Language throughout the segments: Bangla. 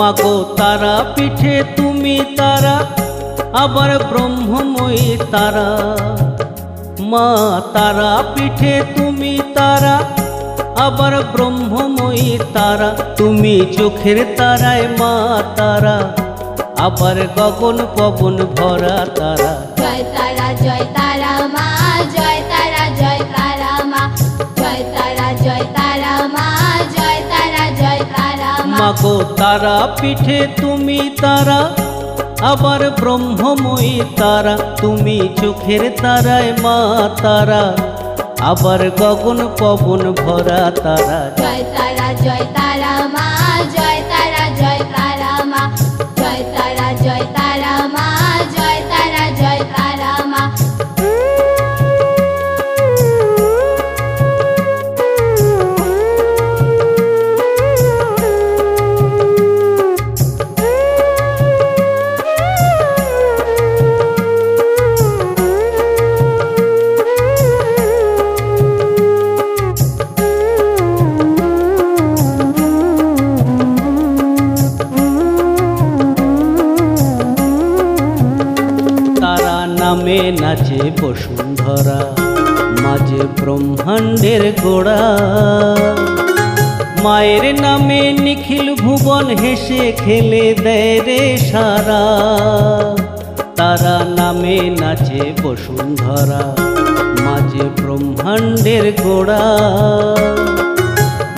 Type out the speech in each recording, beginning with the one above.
মাগো তারা পিঠে তুমি তারা, আবার ব্রহ্মময়ী তারা। মা তারা পিঠে তুমি তারা, আবার ব্রহ্মময়ী তারা। তুমি চোখের তারায় মা তারা, আবার গগন পবন ভরা তারা। জয় তারা মা, জয় তারা মা, জয় তারা মা, জয় তারা মা। মাগো তারা পিঠে তুমি তারা, আবার ব্রহ্মময়ী তারা। তুমি চোখের তারায় মা তারা, আবার গগন পবন ভরা তারা। জয় তারা মা, জয় তারা মা, জয় তারা মা, জয় তারা মা। নামে নাচে বসুন্ধরা, মাঝে ব্রহ্মাণ্ডের গোড়া। মায়ের নামে নিখিল ভুবন হেসে খেলে দেয় রে সারা। তারা নামে নাচে বসুন্ধরা, মাঝে ব্রহ্মাণ্ডের গোড়া।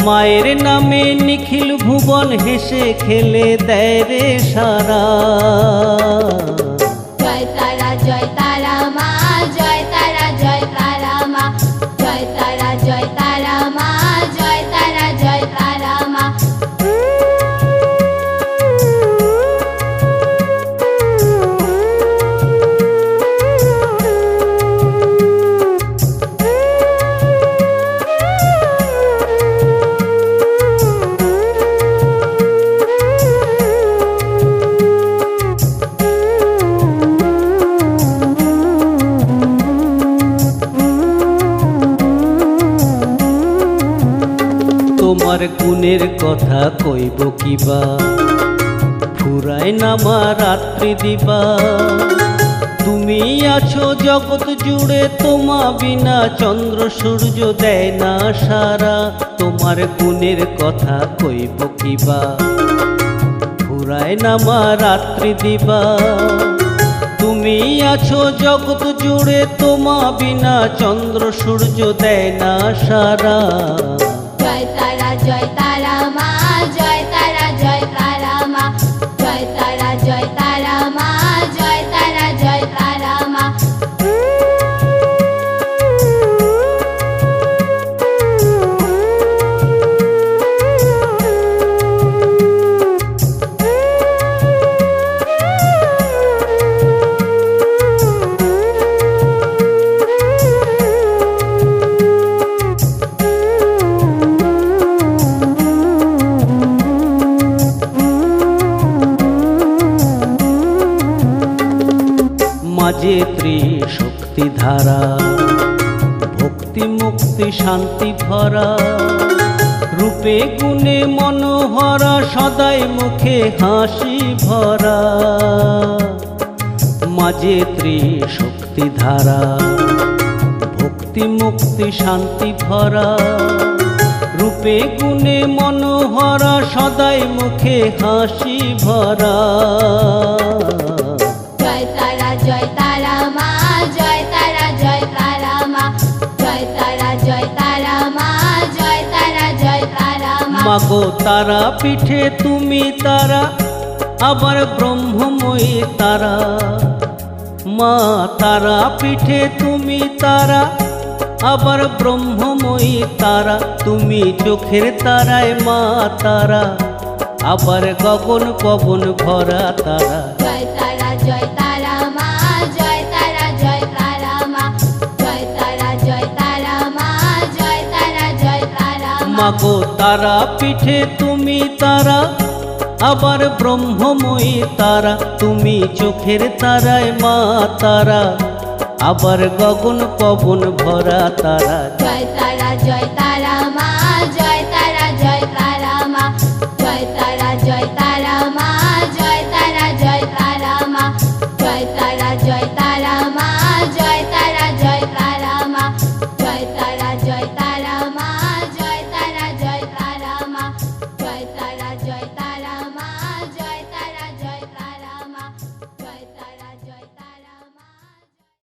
মায়ের নামে নিখিল ভুবন হেসে খেলে দেয় রে সারা। জয় তারা মা, জয় তারা মা, জয় তারা মা, জয় তারা মা। তোমার গুণের কথা কইব কিবা, ফুরায় না মা রাত্রি দিবা। তুমি আছো জগৎ জুড়ে, তোমা বিনা চন্দ্র সূর্য দেয় না সারা। তোমার গুণের কথা কইব কিবা, ফুরায় না মা রাত্রি দিবা। তুমি আছো জগৎ জুড়ে, তোমা বিনা চন্দ্র সূর্য দেয় না সারা। জয় তারা মা, জয় তারা মা, জয় তারা মা, জয় তারা মা। মাঝে ত্রিশক্তি ধারা, ভক্তি মুক্তি শান্তি ভরা। রূপে গুণে মনোহরা, সদাই মুখে হাসি ভরা। মাঝে ত্রিশক্তি ধারা, ভক্তি মুক্তি শান্তি ভরা। রূপে গুণে মনোহরা, সদাই মুখে হাসি ভরা। জয় তারা মা, জয় তারা মা, জয় তারা মা, জয় তারা মা। মাগো তারা পিঠে তুমি তারা, আবার ব্রহ্মময়ী তারা। মা তারা পিঠে তুমি তারা, আবার ব্রহ্মময়ী তারা। তুমি চোখের তারায় মা তারা, আবার গগন পবন ভরা তারা। জয় তারা মা, জয় তারা মা, জয় তারা মা, জয় তারা মা। মাগো তারা পিঠে তুমি তারা, আবার ব্রহ্মময়ী তারা। তুমি চোখের তারায় মা তারা, আবার গগন পবন ভরা তারা। জয় তারা